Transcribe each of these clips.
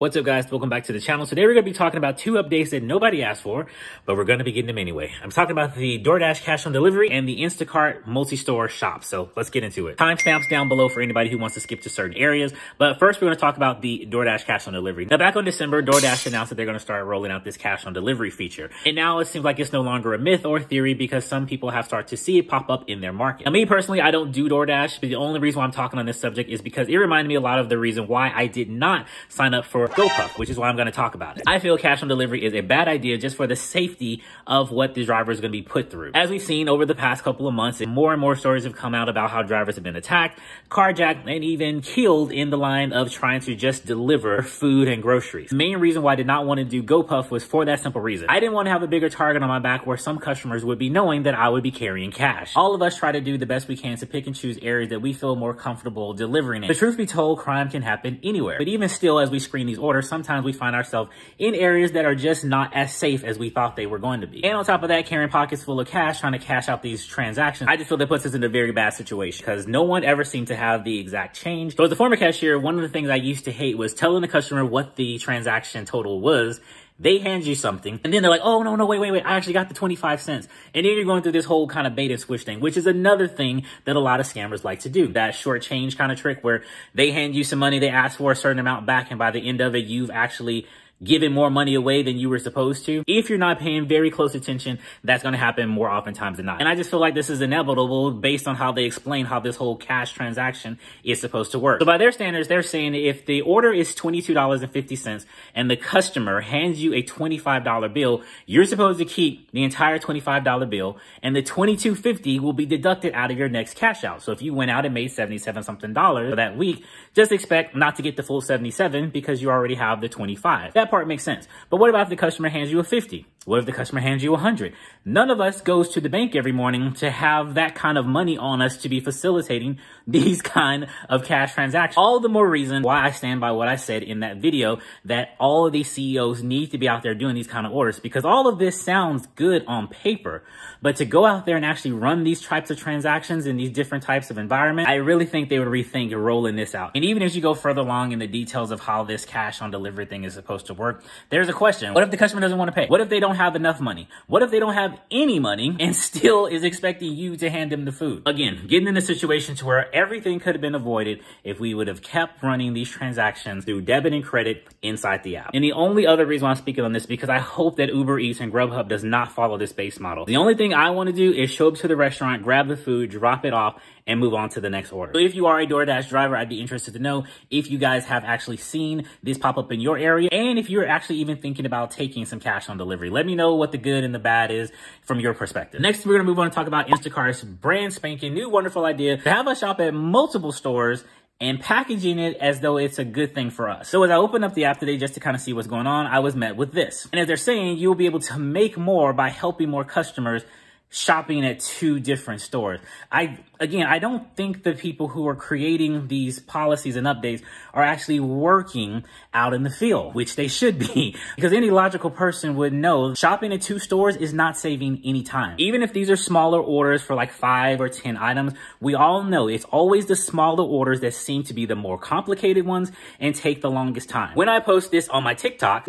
What's up, guys? Welcome back to the channel. Today we're going to be talking about two updates that nobody asked for, but we're going to be getting them anyway. I'm talking about the Doordash cash on delivery and the Instacart multi-store shop. So let's get into it. Timestamps down below for anybody who wants to skip to certain areas. But first, we're going to talk about the Doordash cash on delivery. Now, back on December, Doordash announced that they're going to start rolling out this cash on delivery feature. And now it seems like it's no longer a myth or theory because some people have started to see it pop up in their market. Now, me personally, I don't do Doordash, but the only reason why I'm talking on this subject is because it reminded me a lot of the reason why I did not sign up for GoPuff, which is why I'm going to talk about it. I feel cash on delivery is a bad idea just for the safety of what the driver is going to be put through. As we've seen over the past couple of months, and more stories have come out about how drivers have been attacked, carjacked, and even killed in the line of trying to just deliver food and groceries. The main reason why I did not want to do GoPuff was for that simple reason. I didn't want to have a bigger target on my back where some customers would be knowing that I would be carrying cash. All of us try to do the best we can to pick and choose areas that we feel more comfortable delivering in. The truth be told, crime can happen anywhere. But even still, as we screen these orders, sometimes we find ourselves in areas that are just not as safe as we thought they were going to be. And on top of that, carrying pockets full of cash, trying to cash out these transactions, I just feel that puts us in a very bad situation because no one ever seemed to have the exact change. So as a former cashier, one of the things I used to hate was telling the customer what the transaction total was. They hand you something and then they're like, oh, no, wait, I actually got the 25 cents. And then you're going through this whole kind of bait and switch thing, which is another thing that a lot of scammers like to do. That short change kind of trick where they hand you some money, they ask for a certain amount back, and by the end of it, you've actually giving more money away than you were supposed to. If you're not paying very close attention, that's going to happen more oftentimes than not. And I just feel like this is inevitable based on how they explain how this whole cash transaction is supposed to work. So by their standards, they're saying if the order is $22.50 and the customer hands you a $25 bill, you're supposed to keep the entire $25 bill, and the $22.50 will be deducted out of your next cash out. So if you went out and made 77 something dollars for that week, just expect not to get the full 77 because you already have the 25. That part makes sense. But what about if the customer hands you a 50? What if the customer hands you 100? None of us goes to the bank every morning to have that kind of money on us to be facilitating these kind of cash transactions. All the more reason why I stand by what I said in that video, that all of these CEOs need to be out there doing these kind of orders, because all of this sounds good on paper, but to go out there and actually run these types of transactions in these different types of environments, I really think they would rethink rolling this out. And even as you go further along in the details of how this cash on delivery thing is supposed to work, there's a question. What if the customer doesn't want to pay? What if they don't have enough money? What if they don't have any money and still is expecting you to hand them the food? Again, getting in a situation to where everything could have been avoided if we would have kept running these transactions through debit and credit inside the app. And the only other reason why I'm speaking on this, because I hope that Uber Eats and Grubhub does not follow this base model. The only thing I want to do is show up to the restaurant, grab the food, drop it off, and move on to the next order. So if you are a DoorDash driver, I'd be interested to know if you guys have actually seen this pop up in your area, and if you're actually even thinking about taking some cash on delivery. Let me know what the good and the bad is from your perspective. Next, we're gonna move on to talk about Instacart's brand spanking new wonderful idea to have us shop at multiple stores and packaging it as though it's a good thing for us. So as I opened up the app today just to kind of see what's going on, I was met with this. And as they're saying, you'll be able to make more by helping more customers shopping at two different stores. Again, I don't think the people who are creating these policies and updates are actually working out in the field, which they should be, because any logical person would know shopping at two stores is not saving any time. Even if these are smaller orders for like 5 or 10 items, we all know it's always the smaller orders that seem to be the more complicated ones and take the longest time. When I post this on my TikTok,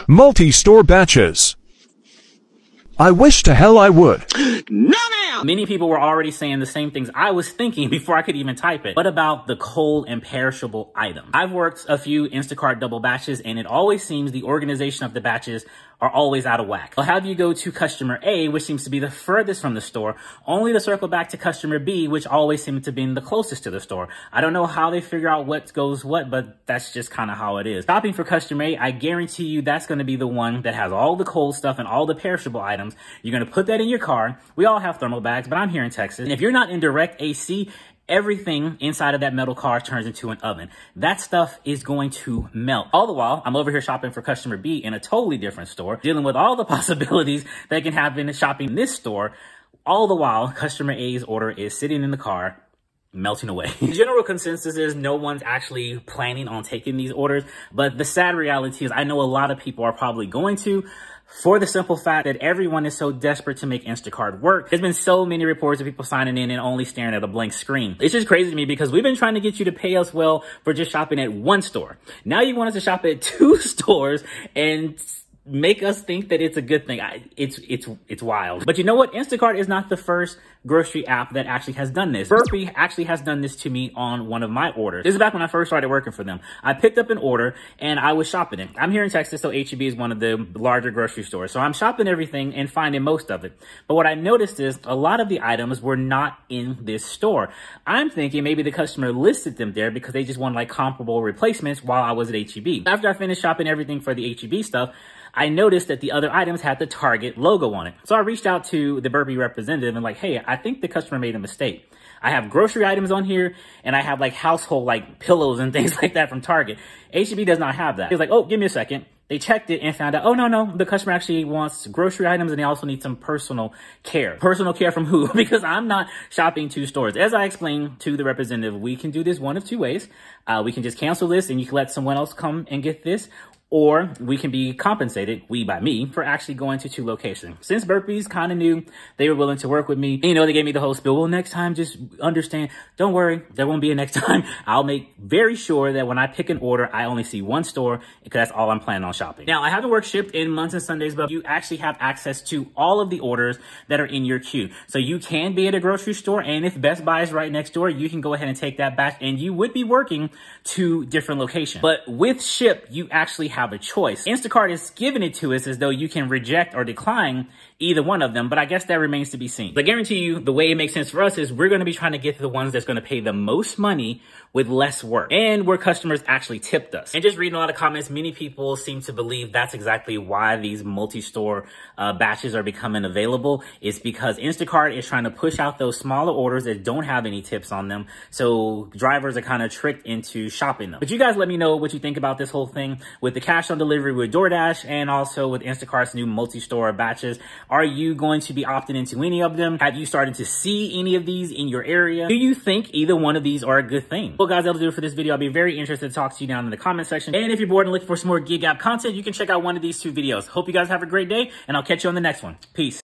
multi-store batches. I wish to hell I would. No, ma'am! Many people were already saying the same things I was thinking before I could even type it. What about the cold and perishable items? I've worked a few Instacart double batches, and it always seems the organization of the batches are always out of whack. I'll have you go to customer A, which seems to be the furthest from the store, only to circle back to customer B, which always seems to be the closest to the store. I don't know how they figure out what goes what, but that's just kind of how it is. Shopping for customer A, I guarantee you that's going to be the one that has all the cold stuff and all the perishable items. You're going to put that in your car. We all have thermal bags, but I'm here in Texas. And if you're not in direct AC, everything inside of that metal car turns into an oven. That stuff is going to melt. All the while, I'm over here shopping for customer B in a totally different store, dealing with all the possibilities that can happen shopping in this store. All the while, customer A's order is sitting in the car, melting away. The general consensus is no one's actually planning on taking these orders, but the sad reality is I know a lot of people are probably going to, for the simple fact that everyone is so desperate to make Instacart work. There's been so many reports of people signing in and only staring at a blank screen. It's just crazy to me because we've been trying to get you to pay us well for just shopping at one store. Now you want us to shop at 2 stores and make us think that it's a good thing. It's wild. But you know what? Instacart is not the first grocery app that actually has done this. Burpee actually has done this to me on one of my orders. This is back when I first started working for them. I picked up an order and I was shopping it. I'm here in Texas, so H-E-B is one of the larger grocery stores. So I'm shopping everything and finding most of it. But what I noticed is a lot of the items were not in this store. I'm thinking maybe the customer listed them there because they just wanted like comparable replacements while I was at H-E-B. After I finished shopping everything for the H-E-B stuff, I noticed that the other items had the Target logo on it. So I reached out to the Burpee representative and like, hey, I think the customer made a mistake. I have grocery items on here and I have like household like pillows and things like that from Target. H-E-B does not have that. He was like, oh, give me a second. They checked it and found out, oh, no, the customer actually wants grocery items and they also need some personal care. Personal care from who? Because I'm not shopping 2 stores. As I explained to the representative, we can do this one of 2 ways. We can just cancel this and you can let someone else come and get this. Or we can be compensated, we by me, for actually going to 2 locations. Since Burpee's kind of new, they were willing to work with me. You know, they gave me the whole spiel. Well, next time, just understand, don't worry, there won't be a next time. I'll make very sure that when I pick an order, I only see 1 store because that's all I'm planning on shopping. Now, I haven't worked shipped in months and Sundays, but you actually have access to all of the orders that are in your queue. So you can be at a grocery store, and if Best Buy is right next door, you can go ahead and take that batch, and you would be working 2 different locations. But with Ship, you actually have a choice. Instacart is giving it to us as though you can reject or decline either one of them, but I guess that remains to be seen. But I guarantee you, the way it makes sense for us is we're going to be trying to get to the ones that's going to pay the most money with less work and where customers actually tipped us. And just reading a lot of comments, many people seem to believe that's exactly why these multi-store batches are becoming available. It's because Instacart is trying to push out those smaller orders that don't have any tips on them. So drivers are kind of tricked into shopping them. But you guys let me know what you think about this whole thing with the cash on delivery with Doordash and also with Instacart's new multi-store batches. Are you going to be opting into any of them? Have you started to see any of these in your area? Do you think either one of these are a good thing? Well, guys, that'll do it for this video. I'll be very interested to talk to you down in the comment section. And if you're bored and looking for some more gig app content, you can check out one of these 2 videos. Hope you guys have a great day, and I'll catch you on the next one. Peace.